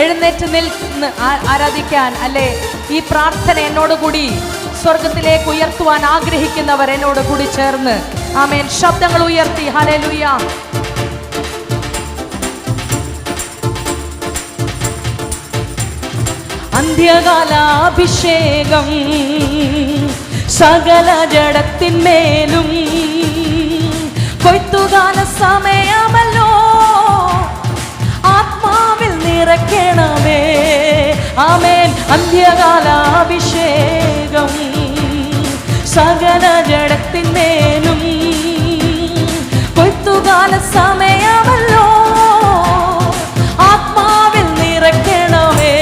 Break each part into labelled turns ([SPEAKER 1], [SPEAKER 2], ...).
[SPEAKER 1] എഴുന്നേറ്റ് നിന്ന് ആരാധിക്കാൻ അല്ലേ, ഈ പ്രാർത്ഥന എന്നോടുകൂടി സ്വർഗത്തിലേക്ക് ഉയർത്തുവാൻ ആഗ്രഹിക്കുന്നവർ എന്നോട് കൂടി ചേർന്ന് ആമേൻ ശബ്ദങ്ങൾ ഉയർത്തി ഹല്ലേലൂയ. അന്ത്യകാലാഭിഷേകം സകല ജഡത്തിന്മേലും കൊയ്ത്തുകാല സമയമല്ലോ, ആത്മാവിൽ നിറയ്ക്കണമേ. ആമേൻ. അന്ത്യകാലാഭിഷേകം സകല ജഡത്തിന്മേലും കൊയ്ത്തുകാല സമയമല്ലോ, ആത്മാവിൽ നിറയ്ക്കണമേ.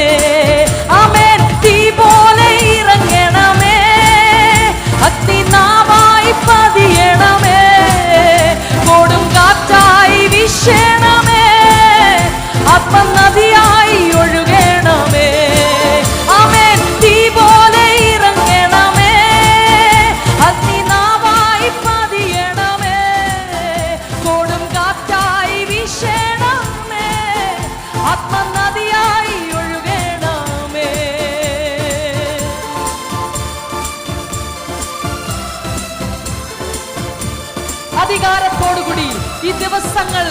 [SPEAKER 1] ആമേൻ. തീ പോലെ ഇറങ്ങണമേ, അഗ്നിനാവായി പതിയണമേ, കൊടും കാറ്റായി വീശണമേ, ആത്മനദിയായി ഒഴുകണമേ. ആമേൻ. തീ പോലെ ഇറങ്ങണമേ, അഗ്നിനാവായി പതിയണമേ, കൊടും കാറ്റായി വീശണമേ, ആത്മനദിയായി ഒഴുകണമേ. അധികാരത്തോടുകൂടി ഈ ദിവസങ്ങൾ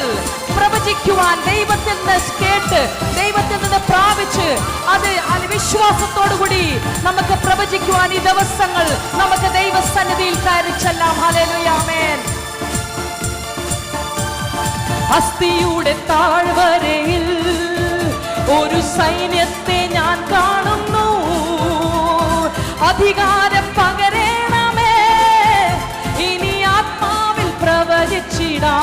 [SPEAKER 1] പ്രവചിക്കുവാൻ ദൈവത്തിൽ നിന്ന് കേട്ട് ദൈവത്തിൽ നിന്ന് പ്രാപിച്ച് അത് വിശ്വാസത്തോടുകൂടി നമുക്ക് പ്രവചിക്കുവാൻ ഈ ദിവസങ്ങൾ നമുക്ക് ദൈവസന്നിധിയിൽ കയറി ചെല്ലാം. ഹല്ലേലൂയ. ആമേൻ. അസ്ഥിയുടെ താഴ്വരയിൽ ഒരു സൈന്യത്തെ ഞാൻ കാണുന്നു, അധികാരം പകരണമേ, ഇനി ആത്മാവിൽ പ്രവചിച്ചിടാൻ.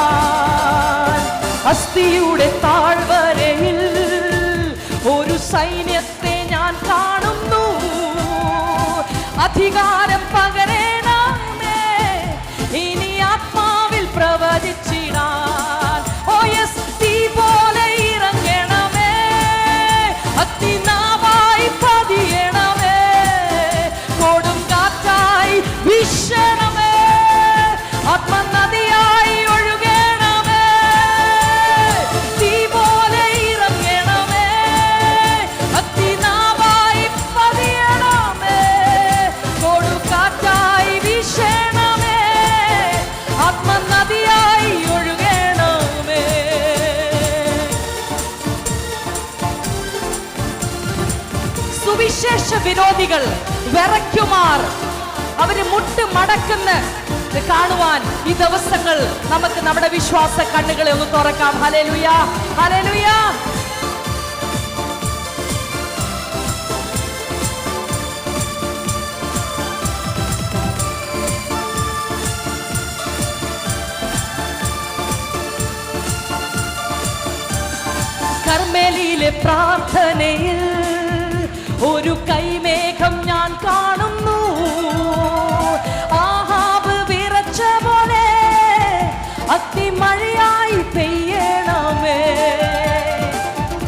[SPEAKER 1] അസ്ഥിയുടെ താഴ്വരയിൽ ഒരു സൈന്യത്തെ ഞാൻ കാണുന്നു, അധികാരം പകരണമേ, ഇനി ആത്മാവിൽ പ്രവചിച്ചിടാൻ. ഓ യെസ്. തീ പോലെ ഇറങ്ങണമേ, അഗ്നിനാവായി പതിയണമേ, കൊടും കാറ്റായി വീശണമേ, ആത്മനദിയായി ഒഴുകണമേ. തീ പോലെ ഇറങ്ങണമേ, അഗ്നിനാവായി പതിയണമേ, കൊടും കാറ്റായി വീശണമേ, ആത്മനദിയായി ഒഴുകണമേ. സുവിശേഷ വിരോധികൾ വിറയ്ക്കുമാർ അവര് മുട്ട് മടക്കുന്ന കാണുവാൻ ഈ ദിവസങ്ങൾ നമുക്ക് നമ്മുടെ വിശ്വാസ കണ്ണുകളെ ഒന്ന് തുറക്കാം. ഹല്ലേലൂയ. ഹല്ലേലൂയ. കർമ്മേലിയിലെ പ്രാർത്ഥനയിൽ ഒരു കൈമേഘം ഞാൻ കാണുന്നു, ആഹാബ് വിറച്ച പോലെ അഗ്നിമഴയായി പെയ്യണമേ.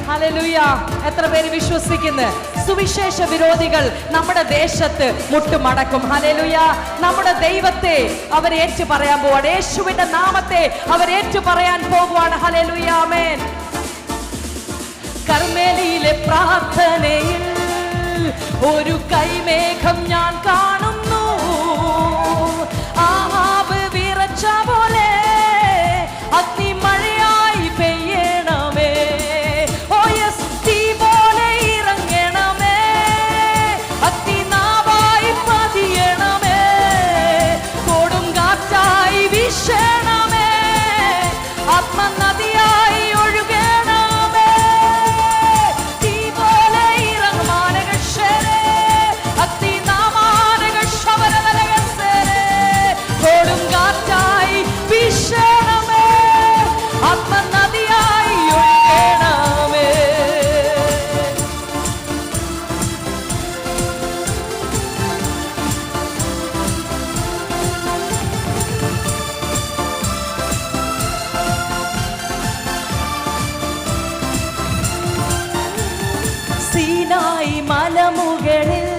[SPEAKER 1] ഹല്ലേലൂയ. എത്ര പേര് വിശ്വസിക്കുന്നു? സുവിശേഷ വിരോധികൾ നമ്മുടെ ദേശത്ത് മുട്ടുമടക്കും. ഹല്ലേലൂയ. നമ്മുടെ ദൈവത്തെ അവർ ഏറ്റു പറയാൻ പോവാണ്, യേശുവിന്റെ നാമത്തെ അവർ ഏറ്റു പറയാൻ പോകുവാണ്. ഹല്ലേലൂയ. ആമേൻ. കർമ്മേലിയിലെ പ്രാർത്ഥനയിൽ ഒരു കൈമേഘം ഞാൻ കാണുന്നു, ആഹാബ് വിറച്ച പോലെ അഗ്നിമഴയായി പെയ്യണമേ. ഓ യെസ്. തീ പോലെ ഇറങ്ങണമേ, അഗ്നിനാവായി പതിയണമേ, കൊടും കാറ്റായി വീശണമേ, ആത്മനദിയായി ഒഴുകണമേ. തീ പോലെ ഇറങ്ങമാനകശരേ, അഗ്നിനാമാനകശവരവലകസരേ, കൊടും കാറ്റായി വീശണമേ, ആത്മനദിയായി ഒഴുകണമേ. സീനായി മലമുകളിൽ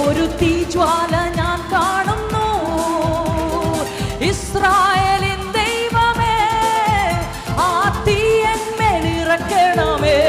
[SPEAKER 1] ഒരു തീജ്വാല ഞാൻ കാണുന്നു, ഇസ്രായേലിൻ ദൈവമേ, ആ തീയന്മേൽ ഇറക്കണമേ.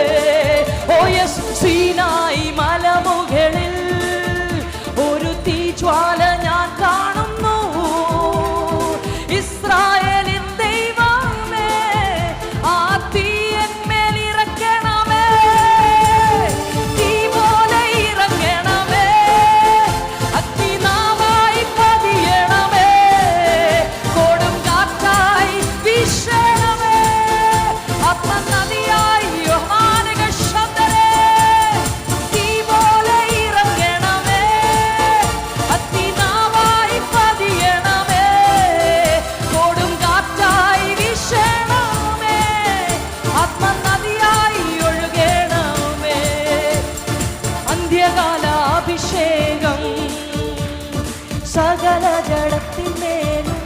[SPEAKER 1] സകല ജഡത്തിന്മേലും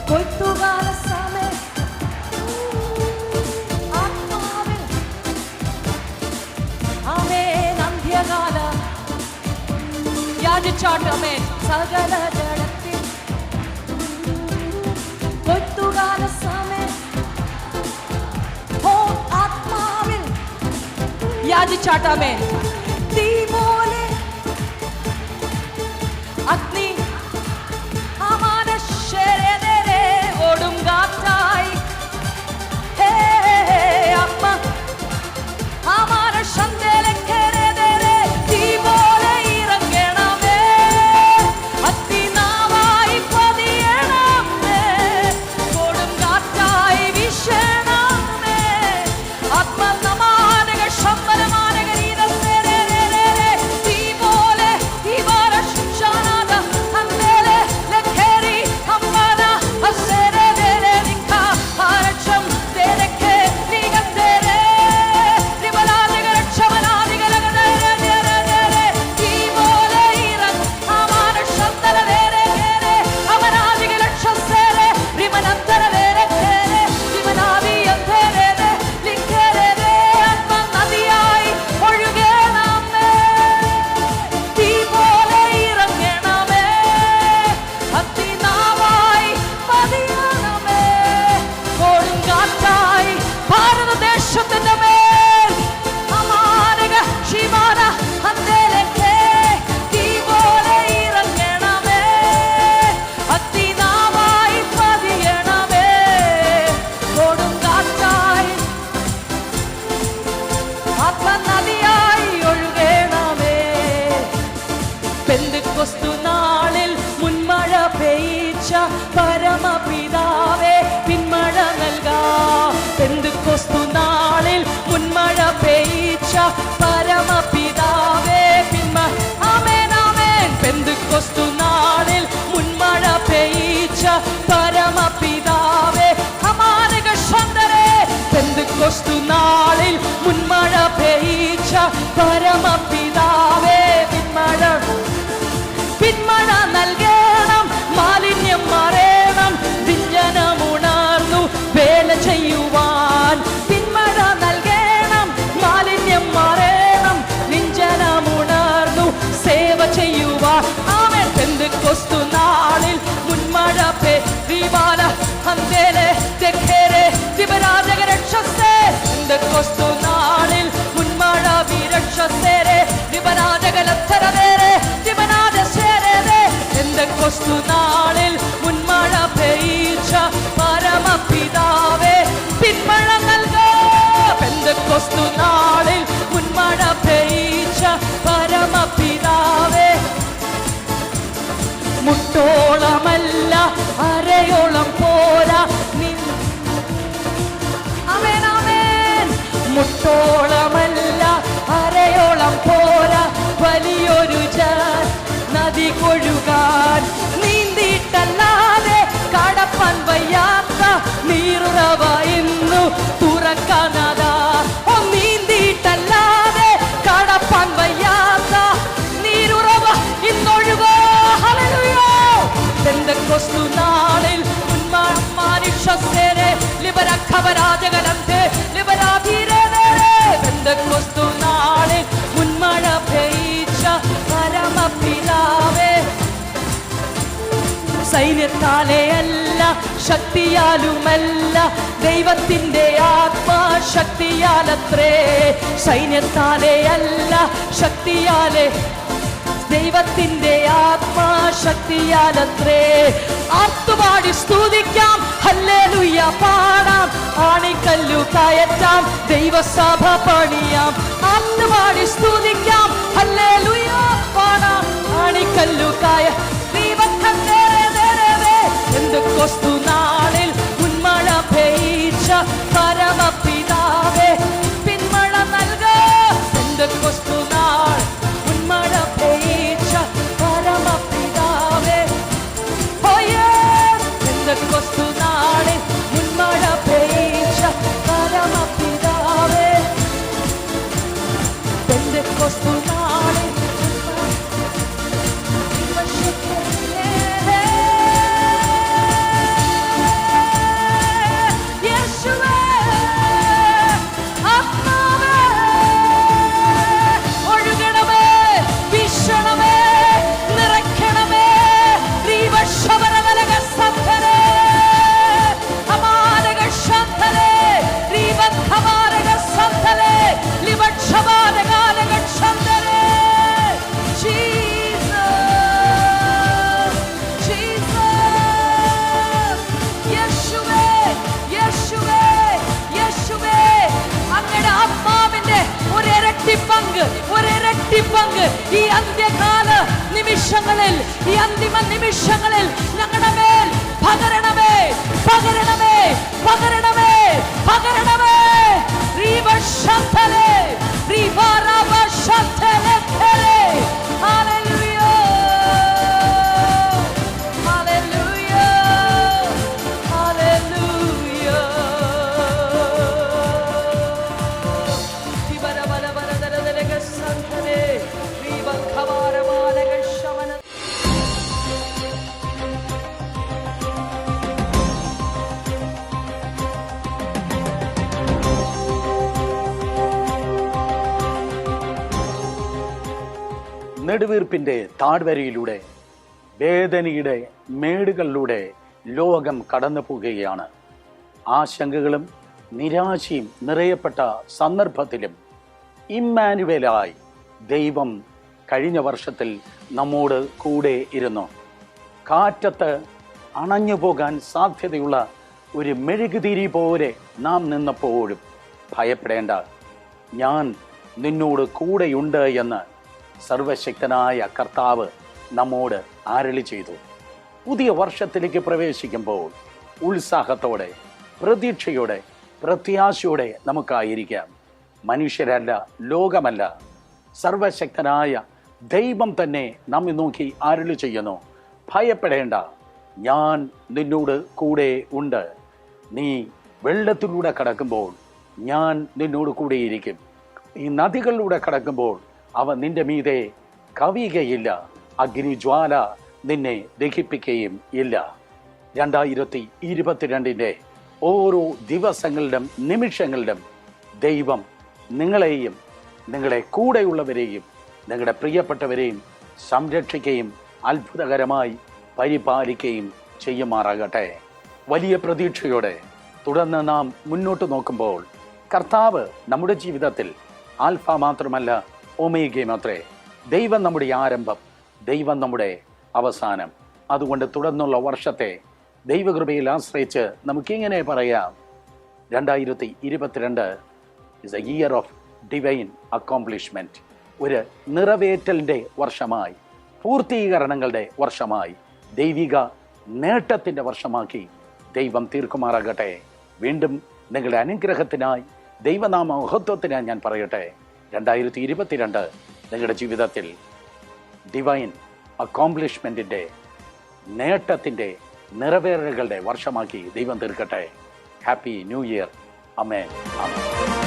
[SPEAKER 1] കൊയ്ത്തുകാല സമയം ആത്മാവിൽ ആമേൻ അന്ത്യകാല യാചിച്ചാട്ട് ആമേൻ സകല ജഡത്തിൽ കൊയ്ത്തുകാല സമയം ഓ ആത്മാവിൽ യാചിച്ചാട്ട് ആമേൻ തീ പോലെ അഗ്നി അമാനശ്വരരെ ഓടും കാറ്റായി അമ്മ അമാനശന്തലക്കരരെ തീ പോലെ ഇറങ്ങണമേ അഗ്നിനാവായി പതിയണമേ ഓടും കാറ്റായി വീശണമേ ആത്മനമാനക ശമ്പരമാനക നീരസരരെ തീ പോലെ തീ വാരശാനാദ അന്തലെ ലഖേരി അമ്മന അസരരെ നിക്ക ആരക്ഷം തെരക്കെ നിഗതരെ നിബലാദിക രക്ഷമനാദിക ലഗദരെ തീ പോലെ ഇറങ്ങ അമാനശന്തലരെ അമനാദിക രക്ഷസരെ വിമനന്തരരെ വിമനാദി അന്തരരെ ലിഖരരെ ആത്മനദിയായി ഒഴുകണമേ തീ പോലെ ഇറങ്ങണമേ അഗ്നിനാവായി പതിയണമേ കൊടുങ്കാറ്റായി ഭാരതദേശത്തിന്റെ മേൽ അമാനക ശിവാന അന്തേലേ തീ പോലെ ഇറങ്ങണമേ അഗ്നിനാവായി പതിയണമേ കൊടുങ്കാറ്റായി ആത്മനദിയായി ഒഴുകണമേ പെന്തക്കോസ്തു നാളിൽ മുൻമഴ പെയ്ച്ച പരമപിതാവേ പിന്മഴ നൽകാം പെന്തക്കോസ്തു നാളിൽ മുൻമഴ പെയ്ച്ച പരമപിതാവേ ആമേൻ ആമേൻ പെന്തക്കോസ്തു നാളിൽ മുൻമഴ പെയ്ച്ച പരമപിതാവേ അമാനക ശന്തരെ പെന്തക്കോസ്തു നാളിൽ മുൻമഴ പെയ്ച്ച പരമപിതാവേ പിന്മഴ നൽകണം മാലിന്യം മറയണം വിഞ്ജനമുണർന്നു വേല ചെയ്യുവാൻ പിന്മഴ നൽകണം മാലിന്യം മറയണം വിഞ്ജനമുണർന്നു സേവ ചെയ്യുവാൻ ആമേൻ പെന്തക്കോസ്തു നാളിൽ മുൻമഴ പെയ്വാല അന്തേലെ തെഖേരെ ദിവരാജക രക്ഷസേ പെന്തക്കോസ്തു നാളിൽ മുൻമഴ വിരക്ഷസേരെ ദിവരാജക ലത്തരവേരെ ദിവനാദശേരെ പെന്തക്കോസ്തു നാളിൽ മുൻമഴ പെയ്ച്ച പരമപിതാവേ പിന്മഴ നൽകോ പെന്തക്കോസ്തു നാളിൽ മുൻമഴ പെയ്ച്ച പരമപിതാവേ മുട്ടോളമല്ല അരയോളം പോരാ ആമേൻ ആമേൻ മുട്ടോളമല്ല അരയോളം പോരാ വലിയൊരു നദി കൊഴുകാൻ നീന്തിയിട്ടല്ലാതെ കടപ്പാൻ വയ്യാത്ത നീറുറവ ഇന്നു തുറക്കാനാതാ ഓ നീന്തിയിട്ടല്ലാതെ കടപ്പാൻ വയ്യാത്ത നീരുറവ ഇന്നൊഴുകോ ഹല്ലേലൂയ പെന്തക്കോസ്തു നാളിൽ മനുഷ്യരെ ലിബരഖബരാജകലന്തെ ലിബരാധീരരെ പെന്തക്കോസ്തു നാളിൽ മുൻമഴ പെയ്ച്ച പരമപിതാവേ സൈന്യത്താലേ അല്ല ശക്തിയാലുമല്ല ദൈവത്തിന്റെ ആത്മാശക്തിയാലത്രേ സൈന്യത്താലേ അല്ല ശക്തിയാലേ ദൈവത്തിന്റെ ആത്മാശക്തിയാലത്രേ ആർത്തുപാടി സ്തുതിക്കാം ഹല്ലേലൂയ പാടാം ആണിക്കല്ലു കയറ്റാം ദൈവസഭ പണിയാം ആർത്തുപാടി സ്തുതിക്കാം ഹല്ലേലൂയ പാടാം ആണിക്കല്ലു പെന്തക്കോസ്തു നാളിൽ മുൻമഴ പെയ്ച്ച പരമപിതാവേ പിന്മഴ നൽകോ പെന്തക്കോസ്തു നാൾ മുൻമഴ പെയ്ച്ച പരമപിതാവേ പെന്തക്കോസ്തു നാളിൽ മുൻമഴ പെയ്ച്ച പരമപിതാവേ പെന്തക്കോസ്തു നാളിൽ ഈ അന്ത്യകാല നിമിഷങ്ങളിൽ, ഈ അന്തിമ നിമിഷങ്ങളിൽ ഞങ്ങളുടെ മേൽ പകരണമേ, പകരണമേ, പകരണമേ, പകരണമേ. റീവശന്തലേ, റീവരവശന്തലേ. Hallelujah, hallelujah, hallelujah. ദിവരവരവരദരദരഗസന്തലേ, റീവഖവാരമാലഗശമന.
[SPEAKER 2] നെടുവീർപ്പിന്റെ താഴ്വരയിലൂടെ, വേദനയുടെ മേടുകളിലൂടെ ലോകം കടന്നു പോകുകയാണ്. ആശങ്കകളും നിരാശയും നിറയപ്പെട്ട സന്ദർഭത്തിലും ഇമ്മാനുവേലായി ദൈവം കഴിഞ്ഞ വർഷത്തിൽ നമ്മോട് കൂടെ ഇരുന്നു. കാറ്റത്ത് അണഞ്ഞു പോകാൻ സാധ്യതയുള്ള ഒരു മെഴുകുതിരി പോലെ നാം നിന്നപ്പോഴും ഭയപ്പെടേണ്ട, ഞാൻ നിന്നോട് കൂടെയുണ്ട് എന്ന് സർവശക്തനായ കർത്താവ് നമ്മോട് അരുളി ചെയ്തു. പുതിയ വർഷത്തിലേക്ക് പ്രവേശിക്കുമ്പോൾ ഉത്സാഹത്തോടെ, പ്രതീക്ഷയോടെ, പ്രത്യാശയോടെ നമുക്കായിരിക്കാം. മനുഷ്യരല്ല, ലോകമല്ല, സർവശക്തനായ ദൈവം തന്നെ നമ്മെ നോക്കി അരുളി ചെയ്യുന്നു, ഭയപ്പെടേണ്ട, ഞാൻ നിന്നോട് കൂടെ ഉണ്ട്. നീ വെള്ളത്തിലൂടെ കടക്കുമ്പോൾ ഞാൻ നിന്നോട് കൂടെയിരിക്കും. ഈ നദികളിലൂടെ കടക്കുമ്പോൾ അവ നിന്റെ മീതെ കവിയുകയില്ല, അഗ്നിജ്വാല നിന്നെ ദഹിപ്പിക്കുകയും ഇല്ല. 2022 ഓരോ ദിവസങ്ങളിലും നിമിഷങ്ങളിലും ദൈവം നിങ്ങളെയും നിങ്ങളുടെ കൂടെയുള്ളവരെയും നിങ്ങളുടെ പ്രിയപ്പെട്ടവരെയും സംരക്ഷിക്കുകയും അത്ഭുതകരമായി പരിപാലിക്കുകയും ചെയ്യുമാറാകട്ടെ. വലിയ പ്രതീക്ഷയോടെ തുടർന്ന് നാം മുന്നോട്ട് നോക്കുമ്പോൾ കർത്താവ് നമ്മുടെ ജീവിതത്തിൽ ആൽഫ മാത്രമല്ല, ഒമേഗയും അത്രേ. ദൈവം നമ്മുടെ ആരംഭം, ദൈവം നമ്മുടെ അവസാനം. അതുകൊണ്ട് തുടർന്നുള്ള വർഷത്തെ ദൈവകൃപയിൽ ആശ്രയിച്ച് നമുക്കിങ്ങനെ പറയാം, 2022 is a year of divine accomplishment. ഒരു നിറവേറ്റലിൻ്റെ വർഷമായി, പൂർത്തീകരണങ്ങളുടെ വർഷമായി, ദൈവിക നേട്ടത്തിൻ്റെ വർഷമാക്കി ദൈവം തീർക്കുമാറാകട്ടെ. വീണ്ടും നിങ്ങളുടെ അനുഗ്രഹത്തിനായി, ദൈവനാമ മഹത്വത്തിനായി ഞാൻ പറയട്ടെ, 2022 നിങ്ങളുടെ ജീവിതത്തിൽ ഡിവൈൻ അക്കോംപ്ലിഷ്മെൻറ്റിൻ്റെ, നേട്ടത്തിൻ്റെ, നിറവേറലുകളുടെ വർഷമാക്കി ദൈവം തീർക്കട്ടെ. Happy new year. ആമേൻ, ആമേൻ.